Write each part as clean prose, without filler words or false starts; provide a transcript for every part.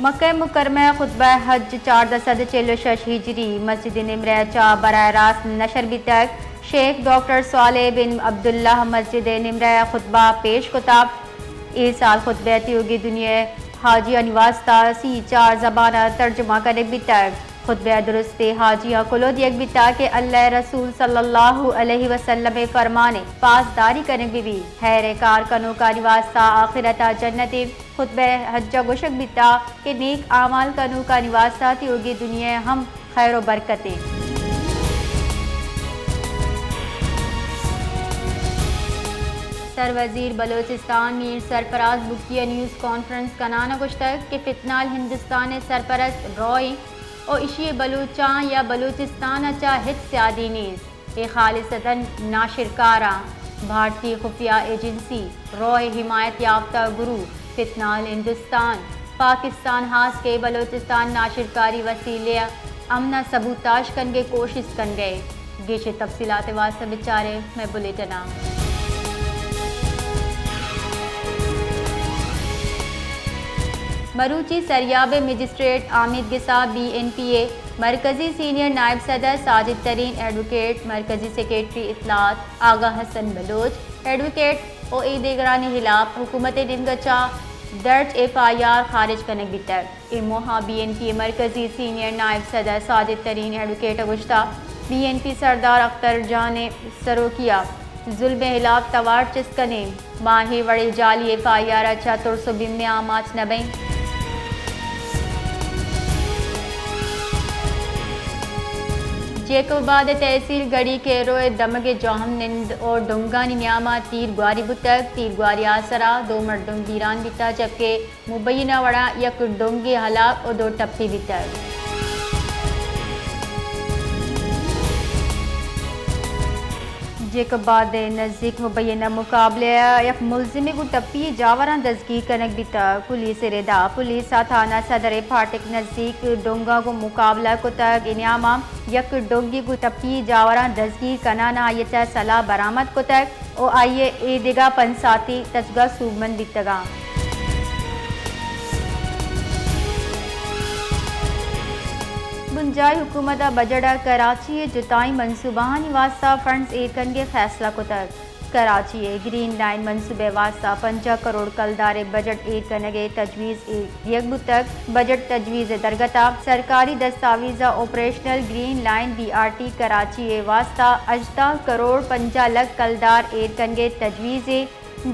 मक्का मुकरमा खुतबा हज 1446 हिजरी मस्जिद निमरा चा बराह रास्त नशर बितक शेख डॉक्टर सालेह बिन अब्दुल्लाह मस्जिद निमरा खुतबा पेश कुताब इस साल खुतबा योगी दुनिया हाजिया निवास्ता सी 4 जबाना तर्जुमा करने बितक खुतबा दुरुस्त हाजिया कुलोद एक बिता के अल्लाह रसूल सल्लल्लाहु अलैहि वसल्लम फरमाने पासदारी करने बीवी हैर कार कनो का निवास्ता आखिरता जन्नत खुतबा हज्जा गुशक बिता के नेक आमाल कनो का निवास्ता योगी दुनिया हम खैर बरकते। सर वजीर बलोचिस्तान मीर सरफराज बुकिया न्यूज़ कॉन्फ्रेंस कनाना गुश्तक के फितनाल हिंदुस्तान सरपरस्त रॉय और इशी बलूचा या बलूचिस्तान अचा हित स्यादी नीज ए खालिसतन नाशिरकारा भारतीय खुफिया एजेंसी रॉय हिमायत याफ्ता गुरु फितनाल हिंदुस्तान पाकिस्तान हास के बलूचिस्तान नाशिरकारी वसीले अमना सबूताश करने कोशिश कर गए गेश तफसीलात वास्ते बेचारे मैं बुलेटिना मरूची सरियाब मजिस्ट्रेट आमिद गिसा BNPA मरकजी सीनियर नायब सदर साजिद तरीन एडवोकेट मरकजी सेक्रेटरी इतलात आगा हसन बलोच एडवोकेट ओ दीगरानी खिलाफ हुकूमत निमगचा दर्ज FIR खारिज करने बितर इमोहा BNPA मरकजी सीनियर नायब सदर साजिद तरीन एडवोकेट गुश्ता BNP सरदार अख्तर जान ने सरोकिया जुल्म खिलाफ तवार चिस्कने माही वड़े जाली FIR अच्छा तुरसो बिम्मे आमाच नबई जेकोबाद तहसील गड़ी के रोए दमगे जोहम निंद और डोंगानी न्यामा तीर ग्वारी बुतक तीर ग्वारी आसरा 2 मर्दों वीरान बिता जबकि मुबैना वड़ा यक डोंगे हलाक और 2 टप्पी बितक जेकोबाद नज़दीक मुबैना मुकाबले यक मुलजिम को टप्पी जावरा दजगी कनक बिता पुलिस रेदा पुलिस थाना सदर फाटक नज़दीक डोंगा को मुकाबला को तक इनामा यक डोंगी को टप्पी जावरा दजगी कनाना आयता सलाह बरामद को तक ओ आइए ए दिगा पंसाती तजगा सूबमन बितगा बुंजाई हुकूमत बजट कराची जुताई मनसूबानी वास्ता फंड्स एकन के फैसला को तक कराची ग्रीन लाइन मनसूबे वास्ता 50 करोड़ कलदारे बजट एड कनगे तजवीज़ यकबु तक बजट तजवीज़ दरगता सरकारी दस्तावेजा operational green line BRT Karachi वास्ता 18 करोड़ 50 लाख कलदार एड कनगे तजवीज़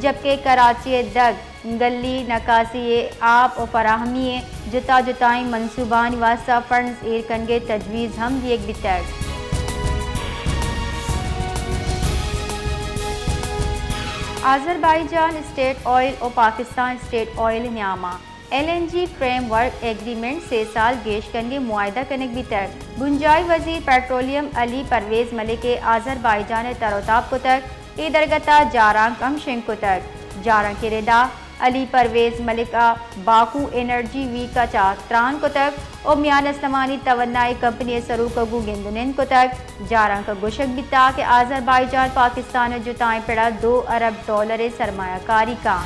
जबकि कराची दग गली नकासी आप और फराहमी जुता जुताई मनसूबानी वास्ता फंड्स एड कनगे तजवीज़ हम एक बितर आज़रबाईजान स्टेट ऑयल और पाकिस्तान स्टेट ऑयल न्यामा LNG फ्रेमवर्क एग्रीमेंट से साल गेश कनगे मुआयदा कनक बितर बुंजाई वजीर पेट्रोलियम अली परवेज मलिक आज़रबाईजान तरोताब को तक ए दरगता जारां कम शेंग को तक जारां के रेदा अली परवेज मलिका बाकू एनर्जी वीक का त्रान को तक और मियान असमानी तवन्नाई कंपनी सरू कगू गेंदुनिन को तक जारां का गुशक बिता के आज़रबाईजान पाकिस्तान जुताएं पड़ा $2 अरब सरमायाकारी का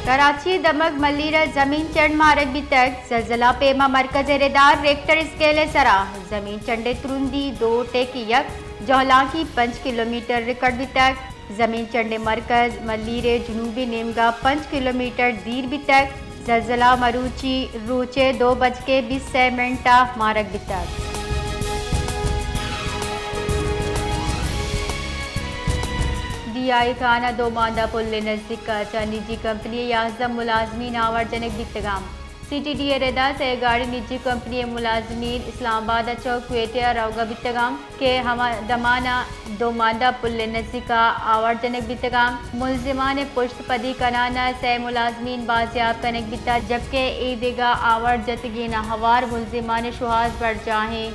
कराची दमक मल्लीरा जमीन चंड मारक भी तक जलजला पेमा मरकज रेदार रेक्टर स्केल सरा जमीन चंडे तुरुंदी 2 टेकी यक जौला की 5 किलोमीटर रिकॉर्ड भी तक जमीन चंडे मरकज मल्लीरे जनूबी नेमगा 5 किलोमीटर दीर भी तक जलजला मरूची रूचे 2:20 मारक भी तक DI खाना 2 मादा पुल नजदीक का निजी कंपनी 11 मुलाजमीन आवर्जनक बितगाम CTDA रेदा से गाड़ी निजी कंपनी मुलाजमीन इस्लामाबाद चौक कुवेतिया रौगा बितगाम के हम दमाना 2 मादा पुल नजदीका आवर्जनक बितगाम मुलजिमान पुश्त पदी कनाना से मुलाजमीन बाजियाब कनक बिता जबकि ईदगा आवर्जतगी नहवार मुलजिमान शुहाज बढ़ जाए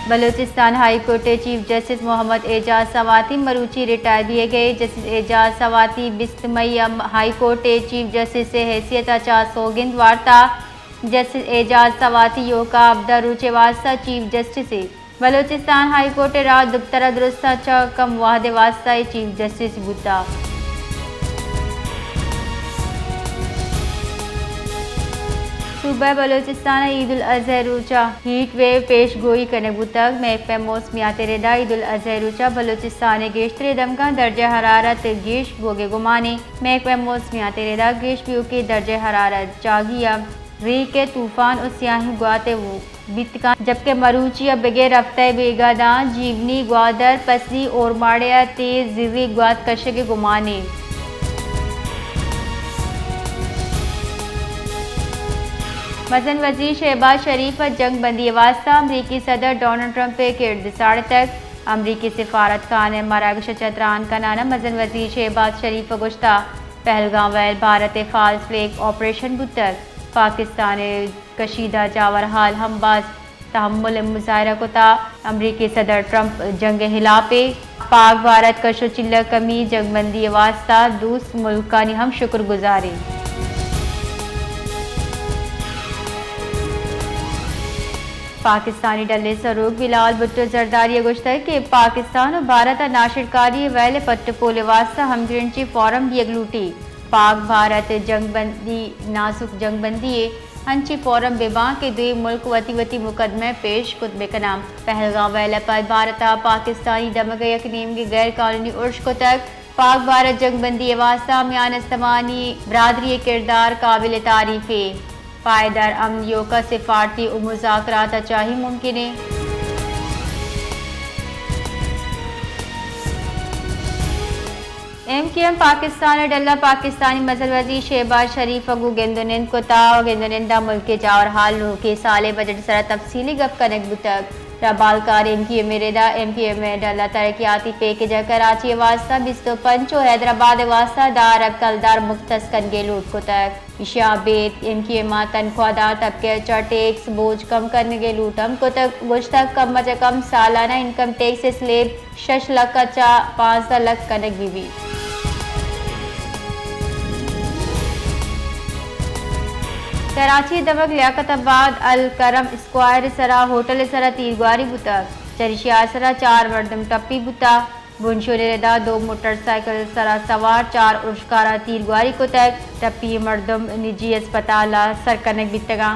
Balochistan high court chief justice Mohammad Ejaz Swati मरूची रिटायर दिए गए। जस्टिस एजाज सवाती 20 मई हाई कोर्ट चीफ जस्टिस से हैसियत अचा सौगिंद वार्ता। जस्टिस एजाज सवाती योका अब्दा रूचे वास्ता chief justice Balochistan high court रात दुख्तरा दुरुस्ता कम वाहदे वास्ता चीफ जस्टिस बुता। सूबा बलोचिस्तान ईद उल अजहा रोचा हीट वेव पेश गोई करने बुतक महकमा मौसमियात रेदा ईद उल अजहा रोचा बलोचिस्तान गेश्तरे दमका दर्जा हरारत गेश बोगे गुमाने महकमा मौसमियात रेदा गेश बियो के दर्जा हरारत जागिया री के तूफान और स्याही गुआते वो बितका जबकि मरूचिया बगैर रफ्ता बेगादा जीवनी ग्वादर पसली और माड़िया तेज जिजी ग्वाद कशे के गुमाने। मसन वजीर शहबाज शरीफ जंग बंदी वास्ता अमरीकी सदर डोनाल्ड ट्रंप के इर्द साढ़े तक अमरीकी सिफारत खान मरागश चतरान का नाना मसन वजीर शहबाज शरीफ गुश्ता पहलगाम वैल भारत फाल्स फ्लैग ऑपरेशन बुतक पाकिस्तान कशीदा जावर हाल हमबाज तहम्मुल मुजाहरा कोता अमरीकी सदर ट्रंप जंग हिलापे पाक भारत कशो चिल्ला कमी जंग बंदी वास्ता दूस मुल्क का हम शुक्रगुजारी। पाकिस्तानी डल्ले सरूक बिलाल भुट्टो जरदारी गुश्ता के पाकिस्तान और भारत नाशिरकारी वैले पट्टपोले वास्ता हमग्रिंची फॉरम भी अगलूटी पाक भारत जंगबंदी नासुक जंगबंदी हंची फॉरम बेबा के दुई मुल्क वती वती मुकदमे पेश कुतबे का नाम पहलगाम वैला पर भारत पाकिस्तानी दमग यकनीम की गैर कानूनी उर्श को तक पाक भारत जंगबंदी वास्ता म्यान इस्तमानी बरादरी किरदार काबिल तारीफ है पायदार अमनियों का सिफारती और मुज़ाकरात चाही मुमकिन है। MQM पाकिस्तान डल्ला पाकिस्तानी मसल वजीर शहबाज शरीफ अगू गेंदोनिंद को गेंदोनिंदा मुल्क के जावर हाल नो के साले बजट सरा तफसीली गप कनक बुतक रबालकार MQM रेदा MQM में डल्ला तरक्याती पैकेज कराची वास्ता बिस्तो पंच और हैदराबाद वास्ता दार अब कलदार मुख्तस कनगे लूट को तक इशाबेत MQM तनख्वाहदार तबके चा टैक्स बोझ कम करने के लूटम को तक गुश्ता कम अज कम सालाना इनकम टैक्स स्लेब 6 लाख का चा 5 लाख कनक बीबी। कराची दमक लियाकताबाद अल करम स्क्वायर सरा होटल सरा तीरगवारी बुता चरिशिया सरा 4 मर्दम टप्पी बुता बुनशोरे रेदा 2 मोटरसाइकिल सरा सवार 4 उर्शकारा तीरगवारी को तक टप्पी मर्दम निजी अस्पताल सरकनक बितगा।